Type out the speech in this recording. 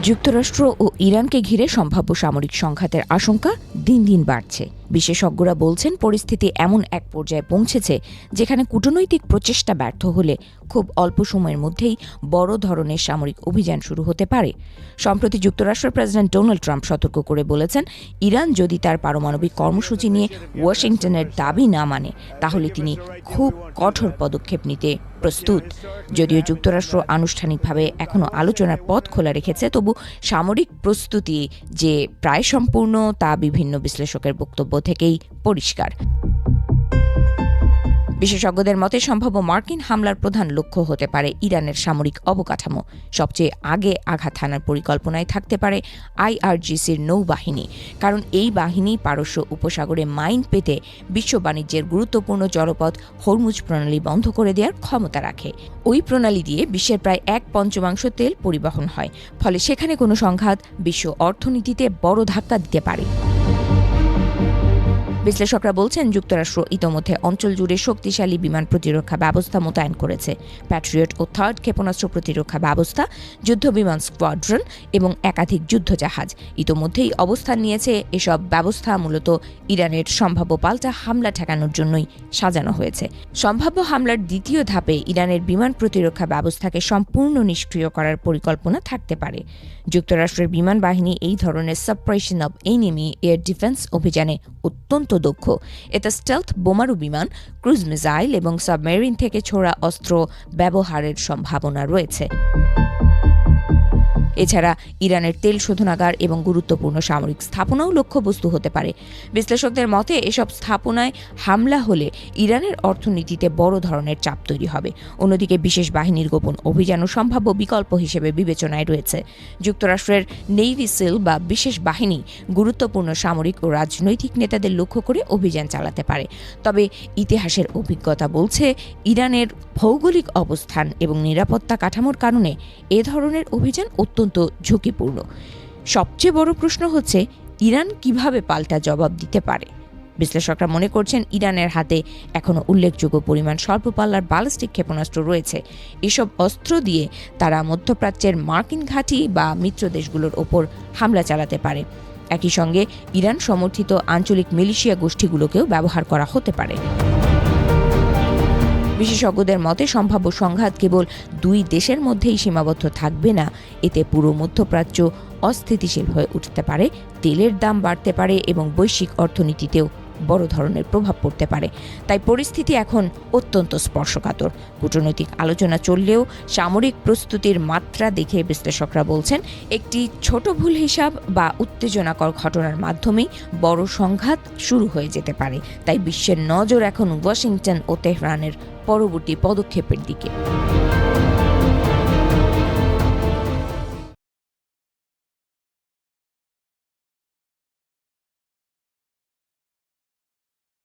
যুক্তরাষ্ট্র ও ইরানকে ঘিরে সম্ভাব্য সামরিক সংঘাতের আশঙ্কা দিন দিন বাড়ছে। বিশেষজ্ঞরা বলছেন, পরিস্থিতি এমন এক পর্যায়ে পৌঁছেছে যেখানে কূটনৈতিক প্রচেষ্টা ব্যর্থ হলে খুব অল্প সময়ের মধ্যেই বড় ধরনের সামরিক অভিযান শুরু হতে পারে। সম্প্রতি যুক্তরাষ্ট্রের প্রেসিডেন্ট ডোনাল্ড ট্রাম্প সতর্ক করে বলেছেন, ইরান যদি তার পারমাণবিক কর্মসূচি নিয়ে ওয়াশিংটনের দাবি না মানে তাহলে তিনি খুব কঠোর পদক্ষেপ নিতে প্রস্তুত। যদিও যুক্তরাষ্ট্র আনুষ্ঠানিকভাবে এখনও আলোচনার পথ খোলা রেখেছে, তবু সামরিক প্রস্তুতি যে প্রায় সম্পূর্ণ তা বিভিন্ন বিশ্লেষকের বক্তব্য থেকেই পরিষ্কার। বিশেষজ্ঞদের মতে সম্ভাব্য মার্কিন হামলার প্রধান লক্ষ্য হতে পারে ইরানের সামরিক অবকাঠামো। সবচেয়ে আগে আঘাত হানার পরিকল্পনায় থাকতে পারে IRGCর নৌবাহিনী, কারণ এই বাহিনী পারস্য উপসাগরে মাইন পেতে বিশ্ব বাণিজ্যের গুরুত্বপূর্ণ জলপথ হরমুজ প্রণালী বন্ধ করে দেওয়ার ক্ষমতা রাখে। ওই প্রণালী দিয়ে বিশ্বের প্রায় 1/5 তেল পরিবহন হয়, ফলে সেখানে কোনো সংঘাত বিশ্ব অর্থনীতিতে বড় ধাক্কা দিতে পারে। বিশ্লেষকরা বলছেন, যুক্তরাষ্ট্র ইতোমধ্যে অঞ্চল জুড়ে শক্তিশালী বিমান প্রতিরক্ষা ব্যবস্থা মোতায়েন করেছে। প্যাট্রিয়ট ও থার্ড ক্ষেপণাস্ত্র প্রতিরক্ষা ব্যবস্থা, যুদ্ধবিমান স্কোয়াড্রন এবং একাধিক যুদ্ধজাহাজ ইতোমধ্যেই অবস্থান নিয়েছে। এসব ব্যবস্থা মূলত ইরানের সম্ভাব্য পাল্টা হামলা ঠেকানোর জন্যই সাজানো হয়েছে। সম্ভাব্য হামলার দ্বিতীয় ধাপে ইরানের বিমান প্রতিরক্ষা ব্যবস্থাকে সম্পূর্ণ নিষ্ক্রিয় করার পরিকল্পনা থাকতে পারে। যুক্তরাষ্ট্রের বিমান বাহিনী এই ধরনের suppression of enemy air defence অভিযানে অত্যন্ত দক্ষ। এতে স্টেলথ বোমারু বিমান, ক্রুজ মিসাইল এবং সাবমেরিন থেকে ছোড়া অস্ত্র ব্যবহারের সম্ভাবনা রয়েছে। এছাড়া ইরানের তেল শোধনাগার এবং গুরুত্বপূর্ণ সামরিক স্থাপনাও লক্ষ্যবস্তু হতে পারে। বিশ্লেষকদের মতে, এসব স্থাপনায় হামলা হলে ইরানের অর্থনীতিতে বড় ধরনের চাপ তৈরি হবে। অন্যদিকে বিশেষ বাহিনীর গোপন অভিযানও সম্ভাব্য বিকল্প হিসেবে বিবেচনায় রয়েছে। যুক্তরাষ্ট্রের নেভি সিল বা বিশেষ বাহিনী গুরুত্বপূর্ণ সামরিক ও রাজনৈতিক নেতাদের লক্ষ্য করে অভিযান চালাতে পারে। তবে ইতিহাসের অভিজ্ঞতা বলছে, ইরানের ভৌগোলিক অবস্থান এবং নিরাপত্তা কাঠামোর কারণে এ ধরনের অভিযান অত্যন্ত ঝুঁকিপূর্ণ। সবচেয়ে বড় প্রশ্ন হচ্ছে, ইরান কিভাবে পাল্টা জবাব দিতে পারে। বিশ্লেষকরা মনে করছেন, ইরানের হাতে এখনও উল্লেখযোগ্য পরিমাণ স্বল্প পাল্লার ব্যালিস্টিক ক্ষেপণাস্ত্র রয়েছে। এসব অস্ত্র দিয়ে তারা মধ্যপ্রাচ্যের মার্কিন ঘাঁটি বা মিত্র দেশগুলোর ওপর হামলা চালাতে পারে। একই সঙ্গে ইরান সমর্থিত আঞ্চলিক মিলিশিয়া গোষ্ঠীগুলোকেও ব্যবহার করা হতে পারে। বিশেষজ্ঞদের মতে, সম্ভাব্য সংঘাত কেবল দুই দেশের মধ্যেই সীমাবদ্ধ থাকবে না। এতে পুরো মধ্যপ্রাচ্য অস্থিতিশীল হয়ে উঠতে পারে, তেলের দাম বাড়তে পারে এবং বৈশ্বিক অর্থনীতিতেও বড় ধরনের প্রভাব পড়তে পারে। তাই পরিস্থিতি এখন অত্যন্ত স্পর্শকাতর। কূটনৈতিক আলোচনা চললেও সামরিক প্রস্তুতির মাত্রা দেখে বিশ্লেষকরা বলছেন, একটি ছোট ভুল হিসাব বা উত্তেজনাকর ঘটনার মাধ্যমেই বড় সংঘাত শুরু হয়ে যেতে পারে। তাই বিশ্বের নজর এখন ওয়াশিংটন ও তেহরানের পরবর্তী পদক্ষেপের দিকে।